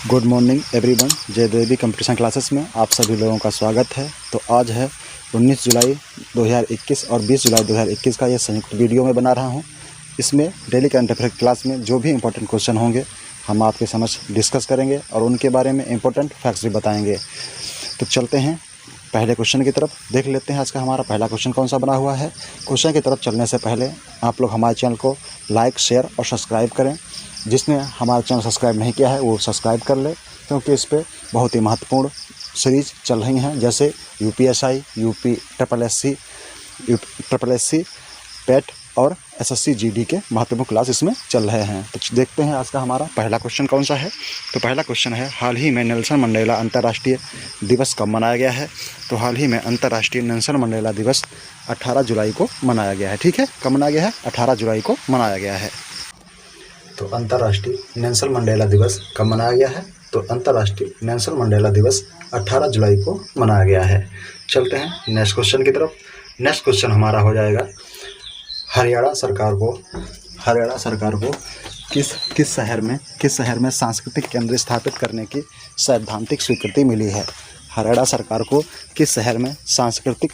Good morning everyone. जय देवी competition classes में आप सभी लोगों का स्वागत है। तो आज है 19 जुलाई 2021 और 20 जुलाई 2021 का ये संयुक्त वीडियो में बना रहा हूँ। इसमें डेली करंट अफेयर क्लास में जो भी इंपॉर्टेंट क्वेश्चन होंगे हम आपके समझ डिस्कस करेंगे और उनके बारे में इंपॉर्टेंट फैक्ट्स भी बताएंगे। तो चलते हैं पहले क्वेश्चन की तरफ, देख लेते हैं आज का हमारा पहला क्वेश्चन कौन सा बना हुआ है। क्वेश्चन की तरफ चलने से पहले आप लोग हमारे चैनल को लाइक, शेयर और सब्सक्राइब करें। जिसने हमारा चैनल सब्सक्राइब नहीं किया है वो सब्सक्राइब कर ले, क्योंकि इस पर बहुत ही महत्वपूर्ण सीरीज चल रही हैं, जैसे UPSI, UP triple S C, PET और एसएससी जीडी के महत्वपूर्ण क्लास इसमें चल रहे हैं। तो देखते हैं आज का हमारा पहला क्वेश्चन कौन सा है। तो पहला क्वेश्चन है, हाल ही में नेल्सन मंडेला अंतर्राष्ट्रीय दिवस कब मनाया गया है। तो हाल ही में अंतर्राष्ट्रीय नेल्सन मंडेला दिवस 18 जुलाई को मनाया गया है। ठीक है, कब मनाया गया है? 18 जुलाई को मनाया गया है। तो अंतर्राष्ट्रीय नेल्सन मंडेला दिवस कब मनाया गया है? तो अंतर्राष्ट्रीय नेल्सन मंडेला दिवस 18 जुलाई को मनाया गया है। चलते हैं नेक्स्ट क्वेश्चन की तरफ। नेक्स्ट क्वेश्चन हमारा हो जाएगा, हरियाणा सरकार को किस शहर में सांस्कृतिक केंद्र स्थापित करने की सैद्धांतिक स्वीकृति मिली है। हरियाणा सरकार को किस शहर में सांस्कृतिक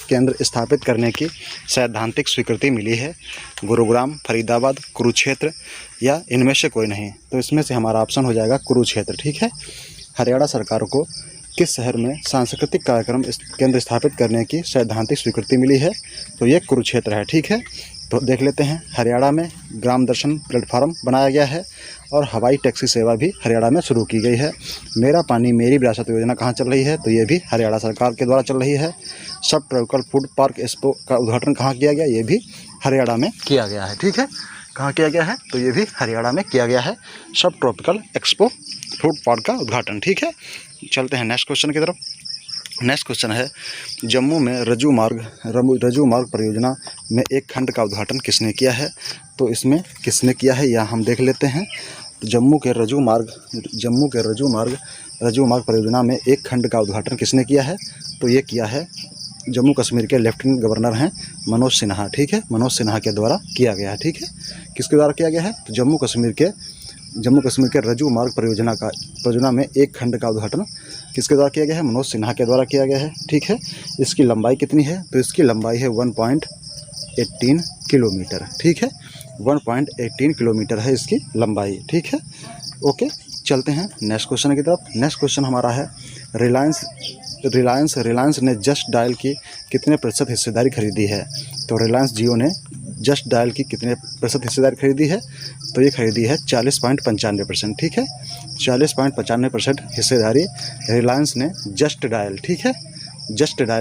केंद्र स्थापित करने की सैद्धांतिक स्वीकृति मिली है? गुरुग्राम, फरीदाबाद, कुरुक्षेत्र या इनमें से कोई नहीं। तो इसमें से हमारा ऑप्शन हो जाएगा कुरुक्षेत्र। ठीक है, हरियाणा सरकार को किस शहर में सांस्कृतिक कार्यक्रम केंद्र स्थापित करने की सैद्धांतिक स्वीकृति मिली है? तो ये कुरुक्षेत्र है। ठीक है, तो देख लेते हैं। हरियाणा में ग्राम दर्शन प्लेटफार्म बनाया गया है और हवाई टैक्सी सेवा भी हरियाणा में शुरू की गई है। मेरा पानी मेरी विरासत योजना कहाँ चल रही है? तो ये भी हरियाणा सरकार के द्वारा चल रही है। सब ट्रॉपिकल फूड पार्क एक्सपो का उद्घाटन कहाँ किया गया? ये भी हरियाणा में किया गया है। ठीक है, कहाँ किया गया है? तो ये भी हरियाणा में किया गया है, सब ट्रॉपिकल एक्सपो फूड पार्क का उद्घाटन। ठीक है, चलते हैं नेक्स्ट क्वेश्चन की तरफ। नेक्स्ट क्वेश्चन है, जम्मू में रज्जू मार्ग परियोजना में एक खंड का उद्घाटन किसने किया है? तो इसमें किसने किया है या हम देख लेते हैं। जम्मू के रज्जू मार्ग परियोजना में एक खंड का उद्घाटन किसने किया है? तो ये किया है जम्मू कश्मीर के लेफ्टिनेंट गवर्नर हैं मनोज सिन्हा। ठीक है, मनोज सिन्हा के द्वारा किया गया है। ठीक है, किसके द्वारा किया गया है? तो जम्मू कश्मीर के रज्जू मार्ग परियोजना में एक खंड का उद्घाटन किसके द्वारा किया गया है? मनोज सिन्हा के द्वारा किया गया है। ठीक है, इसकी लंबाई कितनी है? तो इसकी लंबाई है 1.18 किलोमीटर। ठीक है, 1.18 किलोमीटर है इसकी लंबाई। ठीक है, ओके, चलते हैं नेक्स्ट क्वेश्चन की तरफ। नेक्स्ट क्वेश्चन हमारा है, रिलायंस ने जस्ट डायल की कितने प्रतिशत हिस्सेदारी खरीदी है? तो रिलायंस जियो ने जस्ट डायल की कितने प्रतिशत हिस्सेदारी खरीदी है? तो ये खरीदी है 40.95%। ठीक है, 40.95% हिस्सेदारी रिलायंस ने जस्ट डायल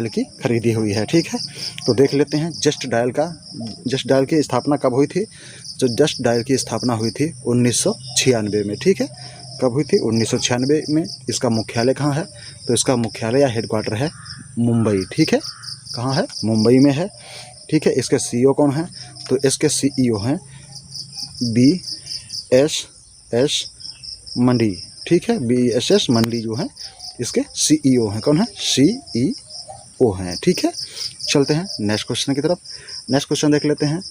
की खरीदी हुई है। ठीक है, तो देख लेते हैं जस्ट डायल की स्थापना कब हुई थी। तो जस्ट डायल की स्थापना हुई थी 1996 में। ठीक है, कब हुई थी? 1996 में। इसका मुख्यालय कहाँ है? तो इसका मुख्यालय या हेडक्वार्टर है मुंबई। ठीक है, कहाँ है? मुंबई में है। ठीक है, इसके सीईओ कौन है? तो इसके सीईओ हैं BSS मंडी। ठीक है, BSS मंडी जो है इसके सीईओ हैं। कौन है? CEO हैं। ठीक है, चलते हैं नेक्स्ट क्वेश्चन की तरफ। नेक्स्ट क्वेश्चन देख लेते हैं,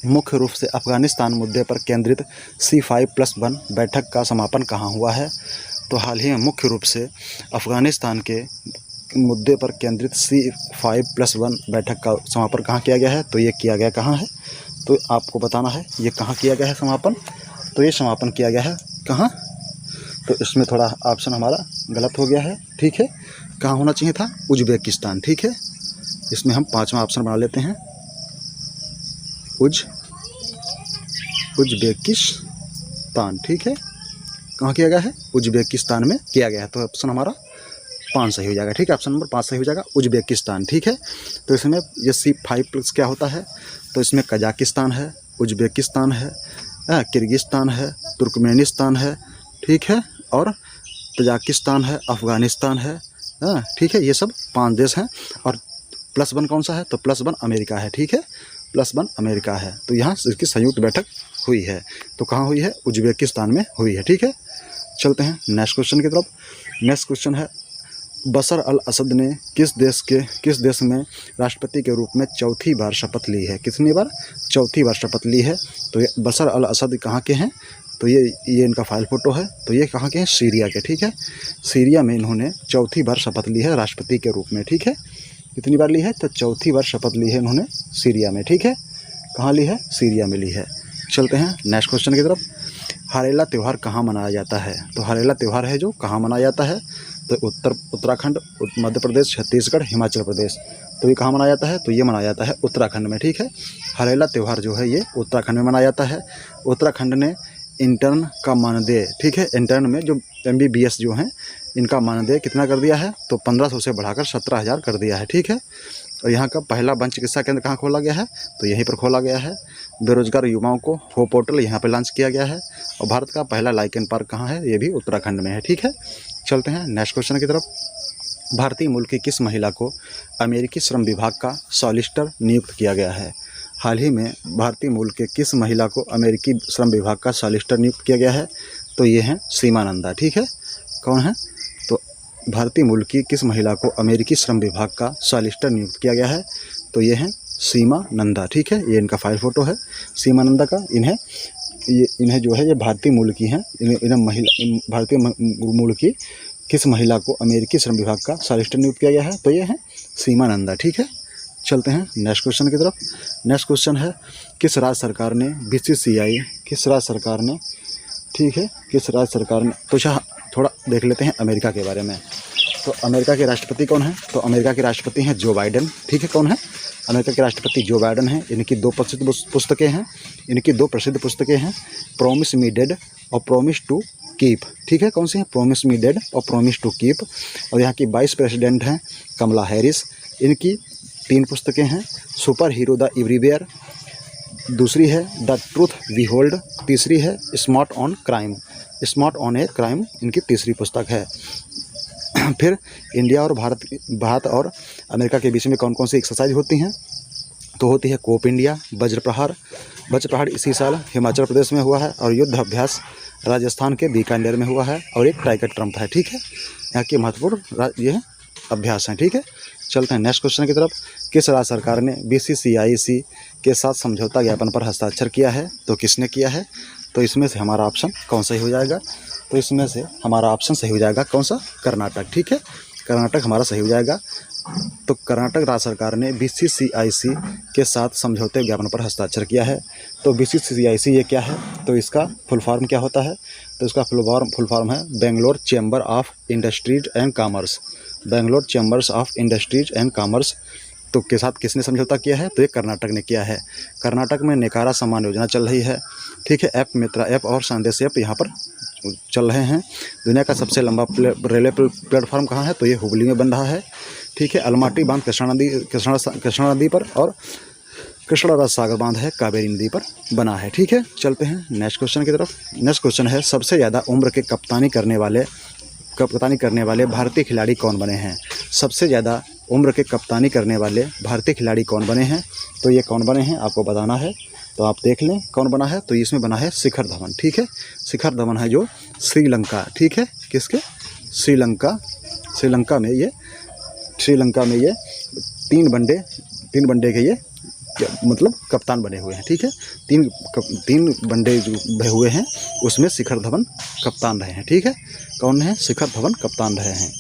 मुख्य रूप से अफगानिस्तान मुद्दे पर केंद्रित C5+1 बैठक का समापन कहाँ हुआ है? तो हाल ही में मुख्य रूप से अफगानिस्तान के मुद्दे पर केंद्रित C5+1 बैठक का समापन कहाँ किया गया है? तो ये किया गया कहाँ है? तो आपको बताना है ये कहाँ किया गया है समापन। तो ये समापन किया गया है कहाँ? तो इसमें थोड़ा ऑप्शन हमारा गलत हो गया है। ठीक है, कहाँ होना चाहिए था? उज्बेकिस्तान। ठीक है, इसमें हम 5वां ऑप्शन बना लेते हैं, उज्बेकिस्तान। ठीक है, कहाँ किया गया है? उज्बेकिस्तान में किया गया है। तो ऑप्शन हमारा 5 सही हो जाएगा। ठीक है, ऑप्शन नंबर 5 सही हो जाएगा, उज्बेकिस्तान। ठीक है, तो इसमें ये C5+ क्या होता है? तो इसमें कजाकिस्तान है, उज्बेकिस्तान है, किर्गिस्तान है, तुर्कमेनिस्तान है। ठीक है, और तजाकिस्तान है, अफ़गानिस्तान है। ठीक है, ये सब 5 देश हैं। और +1 कौन सा है? तो +1 अमेरिका है। ठीक है, +1 अमेरिका है। तो यहाँ इसकी संयुक्त बैठक हुई है। तो कहाँ हुई है? उज्बेकिस्तान में हुई है। ठीक है, चलते हैं नेक्स्ट क्वेश्चन की तरफ। नेक्स्ट क्वेश्चन है, बशर अल असद ने किस देश में राष्ट्रपति के रूप में चौथी बार शपथ ली है? कितनी बार? चौथी बार शपथ ली है। तो ये बशर अल असद कहाँ के हैं? तो ये इनका फाइल फ़ोटो है। तो ये कहाँ के हैं? सीरिया के, ठीक है। सीरिया में इन्होंने चौथी बार शपथ ली है राष्ट्रपति के रूप में, ठीक है। कितनी बार ली है? तो चौथी बार शपथ ली है इन्होंने सीरिया में, ठीक है। कहाँ ली है? सीरिया में ली है। चलते हैं नेक्स्ट क्वेश्चन की तरफ। हरेला त्यौहार कहाँ मनाया जाता है? तो हरेला त्यौहार है जो कहाँ मनाया जाता है? तो उत्तराखंड, मध्य प्रदेश, छत्तीसगढ़, हिमाचल प्रदेश। तो ये कहाँ मनाया जाता है? तो ये मनाया जाता है उत्तराखंड में, ठीक है। हरेला त्यौहार जो है ये उत्तराखंड में मनाया जाता है। उत्तराखंड ने इंटर्न का मानदेय, ठीक है, इंटर्न में जो MBBS जो हैं इनका मानदेय कितना कर दिया है? तो 1500 से बढ़ाकर 17,000 कर दिया है, ठीक है। और यहाँ का पहला वन चिकित्सा केंद्र कहाँ खोला गया है? तो यहीं पर खोला गया है। बेरोजगार युवाओं को हो पोर्टल यहाँ पर लॉन्च किया गया है। और भारत का पहला लाइकेन पार्क कहाँ है? ये भी उत्तराखंड में है, ठीक है। चलते हैं नेक्स्ट क्वेश्चन की तरफ। भारतीय मूल की किस महिला को अमेरिकी श्रम विभाग का सॉलिसिटर नियुक्त किया गया है? हाल ही में भारतीय मूल के किस महिला को अमेरिकी श्रम विभाग का सॉलिसिटर नियुक्त किया गया है? तो ये हैं सीमा नंदा, ठीक है। कौन है? तो भारतीय मूल की किस महिला को अमेरिकी श्रम विभाग का सॉलिसिटर नियुक्त किया गया है? तो ये हैं सीमा नंदा, ठीक है। ये इनका फाइल फ़ोटो है सीमा नंदा का। इन्हें जो है ये भारतीय मूल की हैं। भारतीय मूल की किस महिला को अमेरिकी श्रम विभाग का सॉलिसिटर नियुक्त किया गया है? तो ये हैं सीमा नंदा, ठीक है। चलते हैं नेक्स्ट क्वेश्चन की तरफ। नेक्स्ट क्वेश्चन है किस राज्य सरकार ने BCCI, किस राज्य सरकार ने, ठीक है, किस राज्य सरकार ने, तो थोड़ा देख लेते हैं अमेरिका के बारे में। तो अमेरिका के राष्ट्रपति कौन है? तो अमेरिका के राष्ट्रपति हैं जो बाइडेन, ठीक है। कौन है? अमेरिका के राष्ट्रपति जो बाइडेन हैं। इनकी 2 प्रसिद्ध पुस्तकें हैं। इनकी 2 प्रसिद्ध पुस्तकें हैं, प्रॉमिस मी डेड और प्रॉमिस टू कीप, ठीक है। कौन सी हैं? प्रॉमिस मी डेड और प्रॉमिस टू कीप। और यहाँ की वाइस प्रेसिडेंट हैं कमला हैरिस। इनकी 3 पुस्तकें हैं, सुपर हीरो द एवरीवेयर, दूसरी है द ट्रूथ वी होल्ड, तीसरी है smart on crime, smart on a crime इनकी तीसरी पुस्तक है। फिर इंडिया और भारत और अमेरिका के बीच में कौन कौन सी एक्सरसाइज होती हैं? तो होती है कोप इंडिया, वज्र प्रहार इसी साल हिमाचल प्रदेश में हुआ है। और युद्ध अभ्यास राजस्थान के बीकानेर में हुआ है। और एक टाइगर ट्रम्प है, ठीक है। यहाँ के महत्वपूर्ण ये अभ्यास हैं, ठीक है। चलते हैं नेक्स्ट क्वेश्चन की तरफ। किस राज्य सरकार ने BCCI के साथ समझौता ज्ञापन पर हस्ताक्षर किया है? तो किसने किया है? तो इसमें से हमारा ऑप्शन कौन सा ही हो जाएगा? तो इसमें से हमारा ऑप्शन सही हो जाएगा कौन सा? कर्नाटक, ठीक है। कर्नाटक हमारा सही हो जाएगा। तो कर्नाटक राज्य सरकार ने BCCI के साथ समझौते ज्ञापन पर हस्ताक्षर किया है। तो BCCI ये क्या है? तो इसका फुल फॉर्म क्या होता है? तो इसका फुल फॉर्म है Bangalore chamber of industries and commerce, Bangalore chambers of industries and commerce. तो के साथ किसने समझौता किया है? तो ये कर्नाटक ने किया है। कर्नाटक में नेकारा सम्मान योजना चल रही है, ठीक है। ऐप मित्रा ऐप और संदेश ऐप यहाँ पर चल रहे हैं। दुनिया का सबसे लंबा रेलवे प्लेटफॉर्म कहाँ है? तो ये हुबली में बन रहा है, ठीक है। अलमाटी बांध कृष्णा नदी पर, और कृष्णराज सागर बांध है कावेरी नदी पर बना है, ठीक है। चलते हैं नेक्स्ट क्वेश्चन की तरफ। नेक्स्ट क्वेश्चन है सबसे ज़्यादा उम्र के कप्तानी करने वाले भारतीय खिलाड़ी कौन बने हैं? सबसे ज़्यादा उम्र के कप्तानी करने वाले भारतीय खिलाड़ी कौन बने हैं? तो ये कौन बने हैं आपको बताना है। तो आप देख लें कौन बना है। तो इसमें बना है शिखर धवन, ठीक है। शिखर धवन है जो श्रीलंका, ठीक है, किसके? श्रीलंका में ये 3 वनडे के ये मतलब कप्तान बने हुए हैं, ठीक है। 3 वनडे जो भरे हुए हैं उसमें शिखर धवन कप्तान रहे हैं, ठीक है। कौन है? शिखर धवन कप्तान रहे हैं,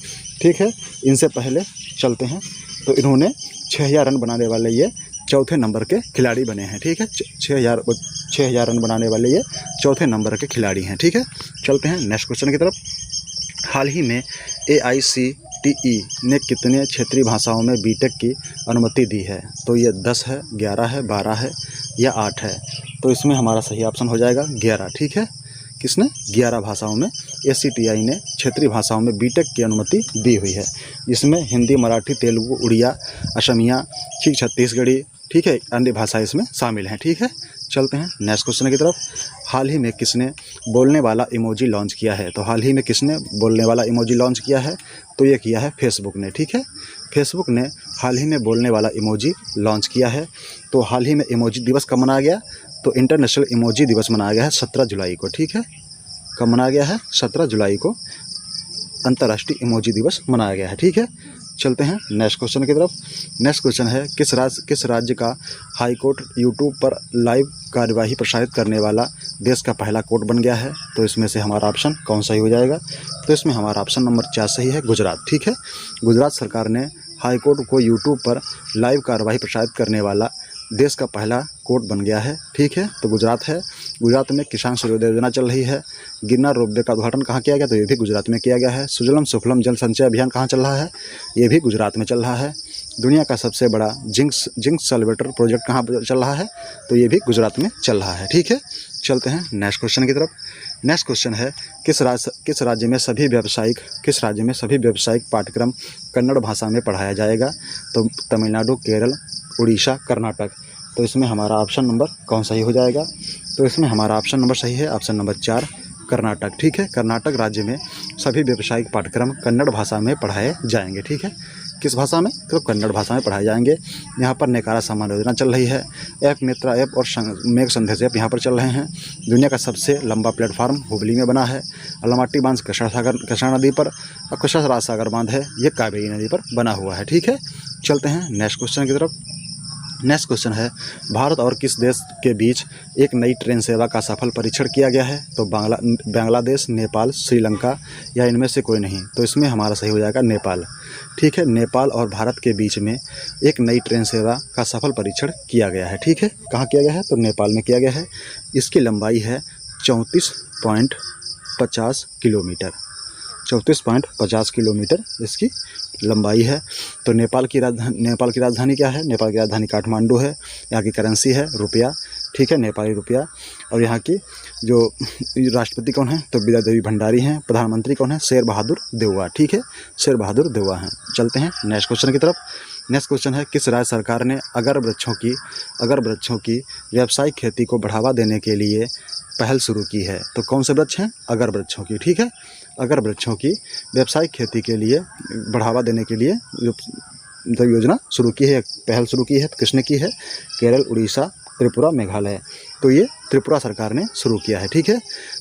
ठीक है। इनसे पहले चलते हैं तो इन्होंने 6000 रन बनाने वाले ये चौथे नंबर के खिलाड़ी बने हैं, ठीक है। 6000 रन बनाने वाले ये चौथे नंबर के खिलाड़ी हैं, ठीक है। चलते हैं नेक्स्ट क्वेश्चन की तरफ। हाल ही में AICTE ने कितने क्षेत्रीय भाषाओं में BTech की अनुमति दी है? तो ये 10 है, 11 है, 12 है या 8 है। तो इसमें हमारा सही ऑप्शन हो जाएगा 11, ठीक है। किसने? 11 भाषाओं में AICTE ने क्षेत्रीय भाषाओं में BTech की अनुमति दी हुई है। इसमें हिंदी, मराठी, तेलुगु, उड़िया, असमिया, छत्तीसगढ़ी, ठीक है, अन्य भाषा इसमें शामिल हैं, ठीक है। चलते हैं नेक्स्ट क्वेश्चन की तरफ। हाल ही में किसने बोलने वाला इमोजी लॉन्च किया है? तो हाल ही में किसने बोलने वाला इमोजी लॉन्च किया है? तो ये किया है फेसबुक ने, ठीक है। फेसबुक ने हाल ही में बोलने वाला इमोजी लॉन्च किया है। तो हाल ही में इमोजी दिवस कब मनाया गया? तो इंटरनेशनल इमोजी दिवस मनाया गया है 17 जुलाई को, ठीक है। कब मनाया गया है? 17 जुलाई को अंतर्राष्ट्रीय इमोजी दिवस मनाया गया है, ठीक है। चलते हैं नेक्स्ट क्वेश्चन की तरफ। नेक्स्ट क्वेश्चन है किस राज्य का हाई कोर्ट यूट्यूब पर लाइव कार्यवाही प्रसारित करने वाला देश का पहला कोर्ट बन गया है? तो इसमें से हमारा ऑप्शन कौन सही हो जाएगा? तो इसमें हमारा ऑप्शन नंबर 4 सही है, गुजरात। ठीक है, गुजरात सरकार ने हाई कोर्ट को यूट्यूब पर लाइव कार्यवाही प्रसारित करने वाला देश का पहला कोर्ट बन गया है। ठीक है, तो गुजरात है। गुजरात में किसान सूर्योदय योजना चल रही है। गिरनार रोपवे का उद्घाटन कहाँ किया गया? तो ये भी गुजरात में किया गया है। सुजलम सुफलम जल संचय अभियान कहाँ चल रहा है? ये भी गुजरात में चल रहा है। दुनिया का सबसे बड़ा जिंक सल्वेटर प्रोजेक्ट कहाँ चल रहा है? तो ये भी गुजरात में चल रहा है। ठीक है, चलते हैं नेक्स्ट क्वेश्चन की तरफ। नेक्स्ट क्वेश्चन है किस राज्य में सभी व्यावसायिक पाठ्यक्रम कन्नड़ भाषा में पढ़ाया जाएगा? तो तमिलनाडु, केरल, उड़ीसा, कर्नाटक। तो इसमें हमारा ऑप्शन नंबर कौन सही हो जाएगा? तो इसमें हमारा ऑप्शन नंबर सही है, ऑप्शन नंबर 4, कर्नाटक। ठीक है, कर्नाटक राज्य में सभी व्यावसायिक पाठ्यक्रम कन्नड़ भाषा में पढ़ाए जाएंगे। ठीक है, किस भाषा में? तो कन्नड़ भाषा में पढ़ाए जाएंगे। यहाँ पर नेकारा सम्मान योजना चल रही है। ऐप मित्रा ऐप और मेघ संदेश ऐप यहाँ पर चल रहे हैं। दुनिया का सबसे लंबा प्लेटफॉर्म हुबली में बना है। अलमाटी बांध कृष्णा नदी पर और कृष्णा राज सागर बांध है, ये कावेरी नदी पर बना हुआ है। ठीक है, चलते हैं नेक्स्ट क्वेश्चन की तरफ। नेक्स्ट क्वेश्चन है भारत और किस देश के बीच एक नई ट्रेन सेवा का सफल परीक्षण किया गया है? तो बांग्लादेश, नेपाल, श्रीलंका या इनमें से कोई नहीं। तो इसमें हमारा सही हो जाएगा नेपाल। ठीक है, नेपाल और भारत के बीच में एक नई ट्रेन सेवा का सफल परीक्षण किया गया है। ठीक है, कहाँ किया गया है? तो नेपाल में किया गया है। इसकी लंबाई है 34.50 किलोमीटर। 34.50 किलोमीटर इसकी लंबाई है। तो नेपाल की राजधानी क्या है? नेपाल की राजधानी काठमांडू है। यहाँ की करेंसी है रुपया। ठीक है, नेपाली रुपया। और यहाँ की जो राष्ट्रपति कौन है? तो विद्या देवी भंडारी हैं। प्रधानमंत्री कौन है? शेर बहादुर देउवा। ठीक है, शेर बहादुर देउवा हैं। चलते हैं नेक्स्ट क्वेश्चन की तरफ। नेक्स्ट क्वेश्चन है किस राज्य सरकार ने अगर वृक्षों की व्यावसायिक खेती को बढ़ावा देने के लिए पहल शुरू की है? तो कौन से वृक्ष हैं? अगर वृक्षों की। ठीक है, अगर वृक्षों की व्यावसायिक खेती के लिए बढ़ावा देने के लिए जो योजना शुरू की है, पहल शुरू की है, तो किसने की है? केरल, उड़ीसा, त्रिपुरा, मेघालय। तो ये त्रिपुरा सरकार ने शुरू किया है। ठीक है,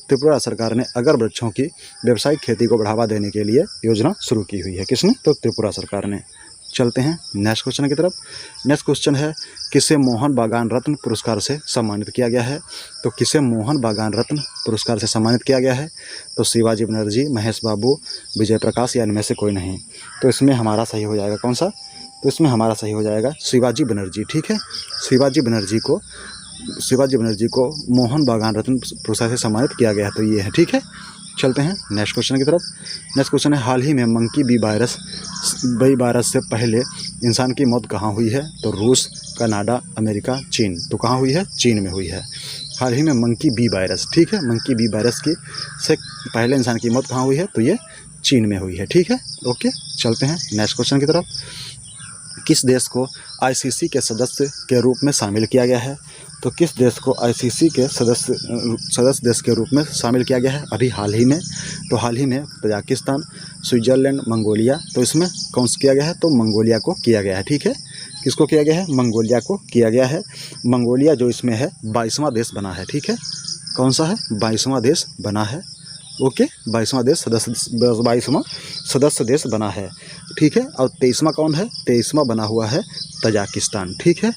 त्रिपुरा सरकार ने अगर वृक्षों की व्यावसायिक खेती को बढ़ावा देने के लिए योजना शुरू की हुई है। किसने? तो त्रिपुरा सरकार ने। चलते हैं नेक्स्ट क्वेश्चन की तरफ। नेक्स्ट क्वेश्चन है किसे मोहन बागान रत्न पुरस्कार से सम्मानित किया गया है? तो किसे मोहन बागान रत्न पुरस्कार से सम्मानित किया गया है? तो शिवाजी बनर्जी, महेश बाबू, विजय प्रकाश या इनमें से कोई नहीं। तो इसमें हमारा सही हो जाएगा कौन सा? तो इसमें हमारा सही हो जाएगा शिवाजी बनर्जी। ठीक है, शिवाजी बनर्जी को मोहन बागान रत्न पुरस्कार से सम्मानित किया गया है। तो ये है। ठीक है, चलते हैं नेक्स्ट क्वेश्चन की तरफ। नेक्स्ट क्वेश्चन है हाल ही में मंकी बी वायरस से पहले इंसान की मौत कहाँ हुई है? तो रूस, कनाडा, अमेरिका, चीन। तो कहाँ हुई है? चीन में हुई है। हाल ही में मंकी बी वायरस। ठीक है, मंकी बी वायरस से पहले इंसान की मौत कहाँ हुई है? तो ये चीन में हुई है। ठीक है, ओके, चलते हैं नेक्स्ट क्वेश्चन की तरफ। किस देश को आईसीसी के सदस्य के रूप में शामिल किया गया है? तो किस देश को आईसीसी के सदस्य देश के रूप में शामिल किया गया है अभी हाल ही में? तो हाल ही में तजाकिस्तान, स्विट्ज़रलैंड, मंगोलिया। तो इसमें कौन सा किया गया है? तो मंगोलिया को किया गया है। ठीक है, किसको किया गया है? मंगोलिया को किया गया है। मंगोलिया जो इसमें है 22वां देश बना है। ठीक है, कौन सा है? 22वां देश बना है। ओके, 22वां सदस्य देश बना है। ठीक है, और 23वां कौन है? 23वां बना हुआ है तजाकिस्तान। ठीक है,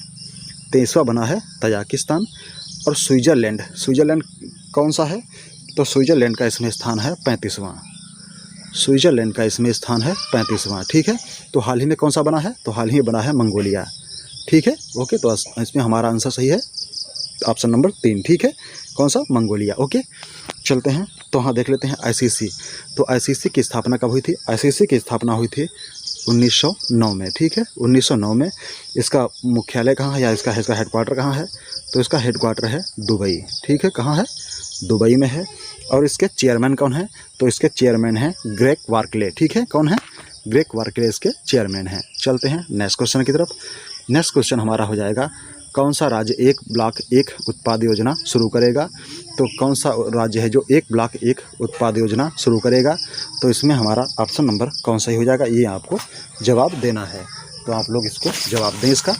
23वां बना है तजाकिस्तान। और स्विट्ज़रलैंड कौन सा है? तो स्विट्ज़रलैंड का इसमें स्थान है 35वां। ठीक है, तो हाल ही में कौन सा बना है? तो हाल ही में बना है मंगोलिया। ठीक है, ओके, तो इसमें हमारा आंसर सही है, ऑप्शन नंबर 3। ठीक है, कौन सा? मंगोलिया। ओके, चलते हैं तो हाँ देख लेते हैं आईसीसी। तो आईसीसी की स्थापना कब हुई थी? आईसीसी की स्थापना हुई थी 1909 में। ठीक है, 1909 में। इसका मुख्यालय कहाँ है या इसका हेडक्वार्टर कहाँ है? तो इसका हेडक्वार्टर है दुबई। ठीक है, कहाँ है? दुबई में है। और इसके चेयरमैन कौन है? तो इसके चेयरमैन हैं ग्रेग वार्कले। ठीक है, कौन है? ग्रेग वार्कले इसके चेयरमैन हैं। चलते हैं नेक्स्ट क्वेश्चन की तरफ। नेक्स्ट क्वेश्चन हमारा हो जाएगा कौन सा राज्य 1 ब्लॉक 1 उत्पाद योजना शुरू करेगा? तो कौन सा राज्य है जो 1 ब्लॉक 1 उत्पाद योजना शुरू करेगा? तो इसमें हमारा ऑप्शन नंबर कौन सही हो जाएगा? ये आपको जवाब देना है। तो आप लोग इसको जवाब दें इसका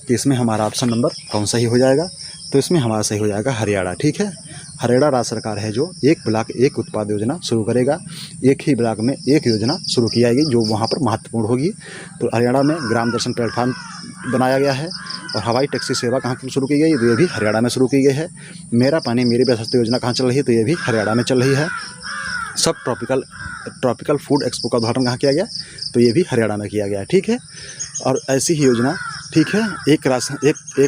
कि इसमें हमारा ऑप्शन नंबर कौन सही हो जाएगा? तो इसमें हमारा सही हो जाएगा हरियाणा। ठीक है, हरियाणा राज्य सरकार है जो एक ब्लॉक एक उत्पाद योजना शुरू करेगा। एक ही ब्लॉक में एक योजना शुरू की जाएगी जो वहाँ पर महत्वपूर्ण होगी। तो हरियाणा में ग्राम दर्शन प्लेटफार्म बनाया गया है। और हवाई टैक्सी सेवा कहाँ शुरू की गई, तो ये भी हरियाणा में शुरू की गई है। मेरा पानी मेरी व्यवस्था योजना कहाँ चल रही है, तो ये भी हरियाणा में चल रही है। सब ट्रॉपिकल फूड एक्सपो का उद्घाटन कहाँ किया गया, तो ये भी हरियाणा में किया गया है। ठीक है, और ऐसी ही योजना, ठीक है, एक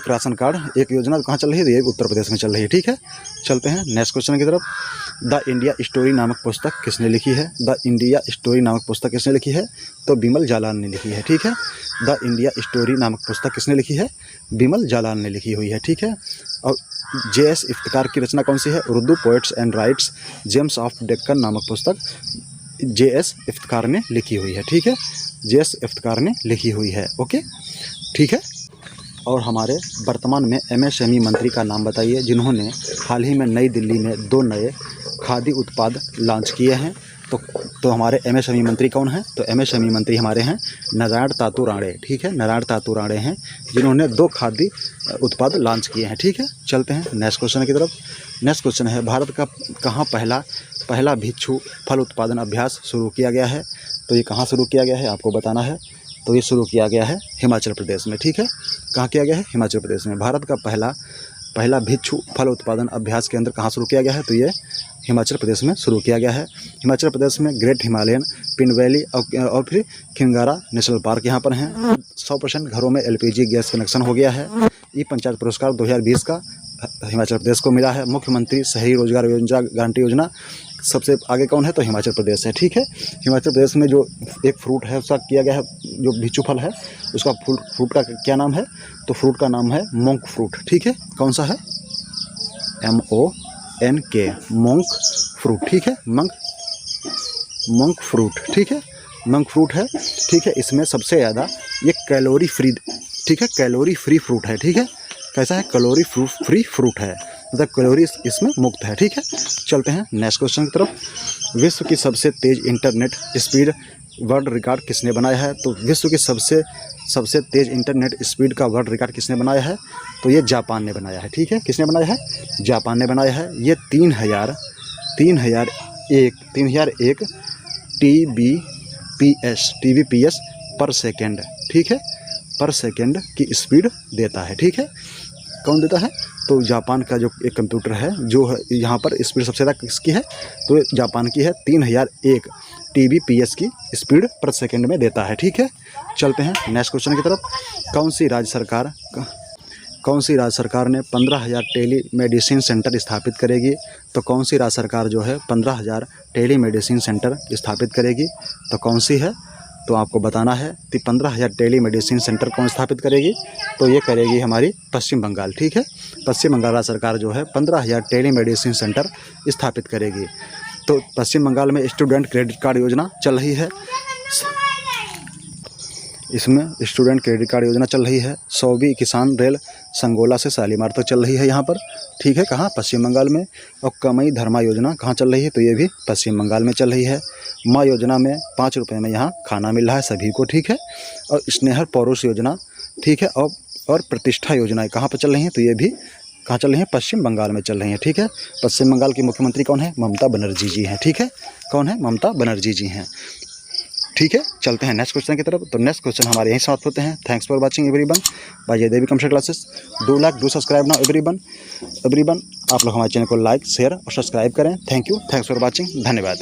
राशन कार्ड एक योजना कहाँ चल रही है, तो ये उत्तर प्रदेश में चल रही है। ठीक है, चलते हैं नेक्स्ट क्वेश्चन की तरफ। द इंडिया स्टोरी नामक पुस्तक किसने लिखी है? द इंडिया स्टोरी नामक पुस्तक किसने लिखी है, तो बिमल जालान ने लिखी है। ठीक है, द इंडिया स्टोरी नामक पुस्तक किसने लिखी है, बिमल जालान ने लिखी हुई है। ठीक है, और J.S. इफ्तिकार की रचना कौन सी है? Urdu poets and rights James of Deccan नामक पुस्तक J.S. इफ्तिकार ने लिखी हुई है। ठीक है, J.S. इफ्तिकार ने लिखी हुई है। ओके, ठीक है। और हमारे वर्तमान में MSME मंत्री का नाम बताइए जिन्होंने हाल ही में नई दिल्ली में 2 नए खादी उत्पाद लॉन्च किए हैं। तो हमारे MSME मंत्री कौन हैं? तो MSME मंत्री हमारे हैं नारायण तातू राणे। ठीक है, नारायण तातू राणे हैं जिन्होंने 2 खादी उत्पाद लॉन्च किए हैं। ठीक है, चलते हैं नेक्स्ट क्वेश्चन की तरफ। नेक्स्ट क्वेश्चन है भारत का कहाँ पहला भिक्षु फल उत्पादन अभ्यास शुरू किया गया है? तो ये कहाँ शुरू किया गया है आपको बताना है। तो ये शुरू किया गया है हिमाचल प्रदेश में। ठीक है, कहाँ किया गया है? हिमाचल प्रदेश में। भारत का पहला भिक्षु फल उत्पादन अभ्यास केंद्र कहाँ शुरू किया गया है? तो ये हिमाचल प्रदेश में शुरू किया गया है। हिमाचल प्रदेश में ग्रेट हिमालयन पिन वैली और फिर खिंगारा नेशनल पार्क यहाँ पर हैं। 100% घरों में LPG गैस कनेक्शन हो गया है। ई पंचायत पुरस्कार 2020 का हिमाचल प्रदेश को मिला है। मुख्यमंत्री शहरी रोजगार योजना गारंटी योजना सबसे आगे कौन है? तो हिमाचल प्रदेश है। ठीक है, हिमाचल प्रदेश में जो एक फ्रूट है उसका किया गया है, जो भिक्षु फल है उसका फ्रूट का क्या नाम है? तो फ्रूट का नाम है मोंक फ्रूट। ठीक है, कौन सा है? MONK, monk fruit. ठीक है, मोंक फ्रूट। ठीक है, मोंक फ्रूट है। ठीक है, इसमें सबसे ज़्यादा ये कैलोरी फ्री, ठीक है, कैलोरी फ्री फ्रूट है। ठीक है, कैसा है? कैलोरी फ्री फ्रूट है, मतलब कैलोरी इसमें मुक्त है। ठीक है, चलते हैं नेक्स्ट क्वेश्चन की तरफ। विश्व की सबसे तेज़ इंटरनेट स्पीड वर्ल्ड रिकॉर्ड किसने बनाया है? तो विश्व की सबसे तेज़ इंटरनेट स्पीड का वर्ल्ड रिकॉर्ड किसने बनाया है? तो ये जापान ने बनाया है। ठीक है, किसने बनाया है? जापान ने बनाया है। ये 3001 TBPS पर सेकेंड, ठीक है, पर सेकेंड की स्पीड देता है। ठीक है, कौन देता है? तो जापान का जो एक कंप्यूटर है जो है यहाँ पर स्पीड सबसे ज़्यादा किसकी है? तो जापान की है। 3001 TBPS की स्पीड पर सेकेंड में देता है। ठीक है, चलते हैं नेक्स्ट क्वेश्चन की तरफ। कौन सी राज्य सरकार ने 15,000 टेली मेडिसिन सेंटर स्थापित करेगी? तो कौन सी राज्य सरकार जो है 15,000 टेली मेडिसिन सेंटर स्थापित करेगी? तो कौन सी है? तो आपको बताना है कि 15,000 टेली मेडिसिन सेंटर कौन स्थापित करेगी? तो ये करेगी हमारी पश्चिम बंगाल। ठीक है, पश्चिम बंगाल राज्य सरकार जो है 15,000 टेली मेडिसिन सेंटर स्थापित करेगी। तो पश्चिम बंगाल में स्टूडेंट क्रेडिट कार्ड योजना चल रही है। इसमें स्टूडेंट क्रेडिट कार्ड योजना चल रही है। 100वीं किसान रेल संगोला से शालीमार तक चल रही है यहाँ पर। ठीक है, कहाँ? पश्चिम बंगाल में। और कमई धर्मा योजना कहाँ चल रही है? तो ये भी पश्चिम बंगाल में चल रही है। माँ योजना में 5 रुपये में यहाँ खाना मिल रहा है सभी को। ठीक है, और स्नेहर पौरुष योजना, ठीक है, और प्रतिष्ठा योजनाएं कहाँ पर चल रही हैं? तो ये भी कहाँ चल रही हैं? पश्चिम बंगाल में चल रही हैं। ठीक है, पश्चिम बंगाल की मुख्यमंत्री कौन है? ममता बनर्जी जी हैं। ठीक है, कौन है? ममता बनर्जी जी हैं। ठीक है, चलते हैं नेक्स्ट क्वेश्चन की तरफ। तो नेक्स्ट क्वेश्चन हमारे यहीं समाप्त होते हैं। Thanks for watching everyone by Jaidevi computer classes. Do subscribe now everyone. आप लोग हमारे चैनल को लाइक, शेयर और सब्सक्राइब करें। Thank you, thanks for watching, धन्यवाद।